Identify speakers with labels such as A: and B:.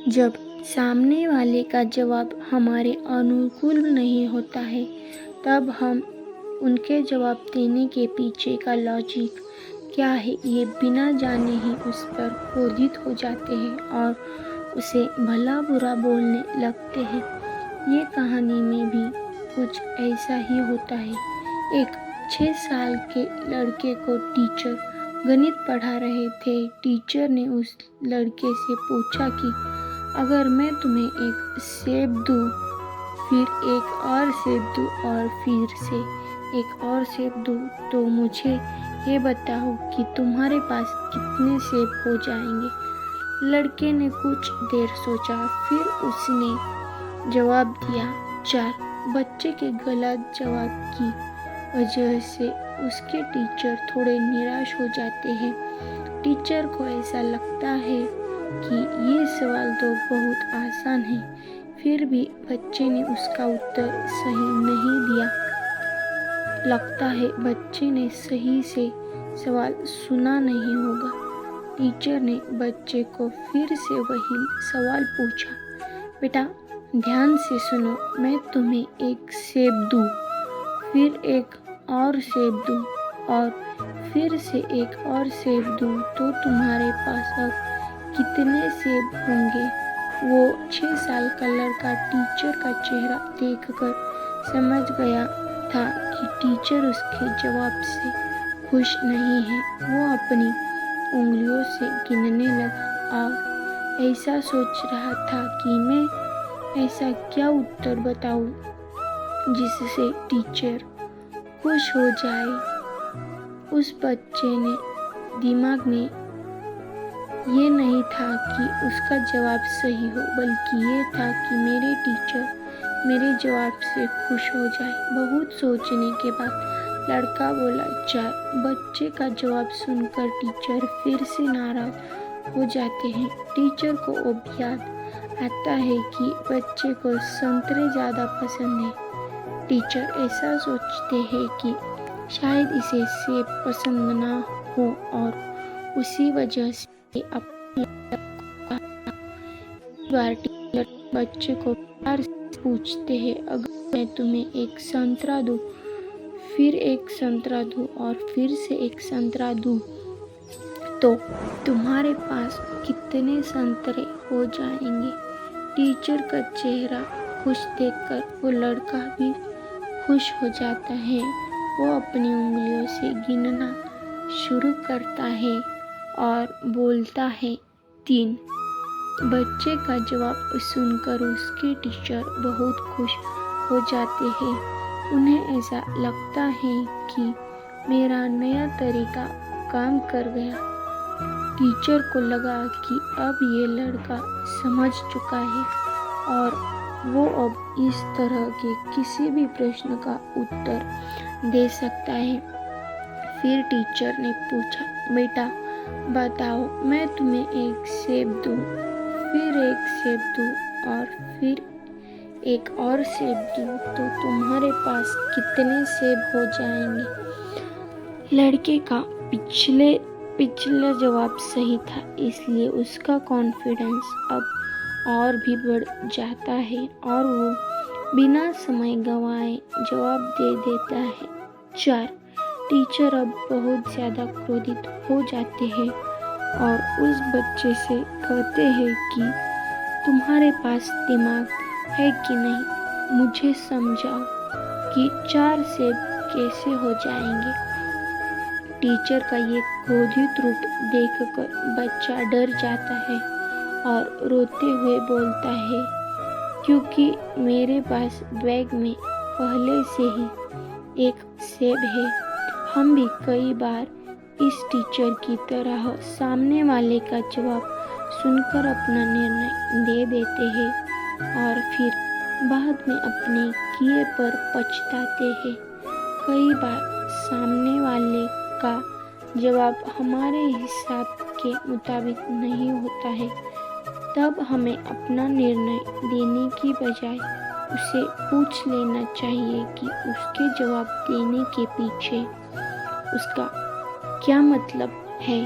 A: जब सामने वाले का जवाब हमारे अनुकूल नहीं होता है, तब हम उनके जवाब देने के पीछे का लॉजिक क्या है ये बिना जाने ही उस पर क्रोधित हो जाते हैं और उसे भला बुरा बोलने लगते हैं। ये कहानी में भी कुछ ऐसा ही होता है। एक 6 साल के लड़के को टीचर गणित पढ़ा रहे थे। टीचर ने उस लड़के से पूछा कि अगर मैं तुम्हें एक सेब दूँ, फिर एक और सेब दूँ और फिर से एक और सेब दूँ, तो मुझे ये बताओ कि तुम्हारे पास कितने सेब हो जाएंगे। लड़के ने कुछ देर सोचा, फिर उसने जवाब दिया 4। बच्चे के गलत जवाब की वजह से उसके टीचर थोड़े निराश हो जाते हैं। टीचर को ऐसा लगता है कि ये सवाल तो बहुत आसान है, फिर भी बच्चे ने उसका उत्तर सही नहीं दिया। लगता है बच्चे ने सही से सवाल सुना नहीं होगा। टीचर ने बच्चे को फिर से वही सवाल पूछा, बेटा ध्यान से सुनो, मैं तुम्हें एक सेब दूँ, फिर एक और सेब दूँ और फिर से एक और सेब दूँ, तो तुम्हारे पास अब कितने सेब होंगे। वो 6 साल का लड़का टीचर का चेहरा देखकर समझ गया था कि टीचर उसके जवाब से खुश नहीं है। वो अपनी उंगलियों से गिनने लगा और ऐसा सोच रहा था कि मैं ऐसा क्या उत्तर बताऊं जिससे टीचर खुश हो जाए। उस बच्चे ने दिमाग में ये नहीं था कि उसका जवाब सही हो, बल्कि ये था कि मेरे टीचर मेरे जवाब से खुश हो जाए। बहुत सोचने के बाद लड़का बोला 4। बच्चे का जवाब सुनकर टीचर फिर से नाराज हो जाते हैं। टीचर को अब याद आता है कि बच्चे को संतरे ज़्यादा पसंद है। टीचर ऐसा सोचते हैं कि शायद इसे सेब पसंद ना हो और उसी वजह से अपनी बार टीचर बच्चे को प्यार से पूछते हैं, अगर मैं तुम्हें एक संतरा दूँ, फिर एक संतरा दूँ और फिर से एक संतरा दूँ, तो तुम्हारे पास कितने संतरे हो जाएंगे। टीचर का चेहरा खुश देखकर वो लड़का भी खुश हो जाता है। वो अपनी उंगलियों से गिनना शुरू करता है और बोलता है 3। बच्चे का जवाब सुनकर उसके टीचर बहुत खुश हो जाते हैं। उन्हें ऐसा लगता है कि मेरा नया तरीका काम कर गया। टीचर को लगा कि अब ये लड़का समझ चुका है और वो अब इस तरह के किसी भी प्रश्न का उत्तर दे सकता है। फिर टीचर ने पूछा, बेटा बताओ, मैं तुम्हें एक सेब दूँ, फिर एक सेब दूँ और फिर एक और सेब दूँ, तो तुम्हारे पास कितने सेब हो जाएंगे। लड़के का पिछला जवाब सही था, इसलिए उसका कॉन्फिडेंस अब और भी बढ़ जाता है और वो बिना समय गंवाए जवाब दे देता है 4। टीचर अब बहुत ज़्यादा क्रोधित हो जाते हैं और उस बच्चे से कहते हैं कि तुम्हारे पास दिमाग है कि नहीं, मुझे समझाओ कि 4 सेब कैसे हो जाएंगे। टीचर का ये क्रोधित रूप देखकर बच्चा डर जाता है और रोते हुए बोलता है, क्योंकि मेरे पास बैग में पहले से ही एक सेब है। हम भी कई बार इस टीचर की तरह सामने वाले का जवाब सुनकर अपना निर्णय दे देते हैं और फिर बाद में अपने किए पर पछताते हैं। कई बार सामने वाले का जवाब हमारे हिसाब के मुताबिक नहीं होता है, तब हमें अपना निर्णय देने की बजाय उसे पूछ लेना चाहिए कि उसके जवाब देने के पीछे उसका क्या मतलब है।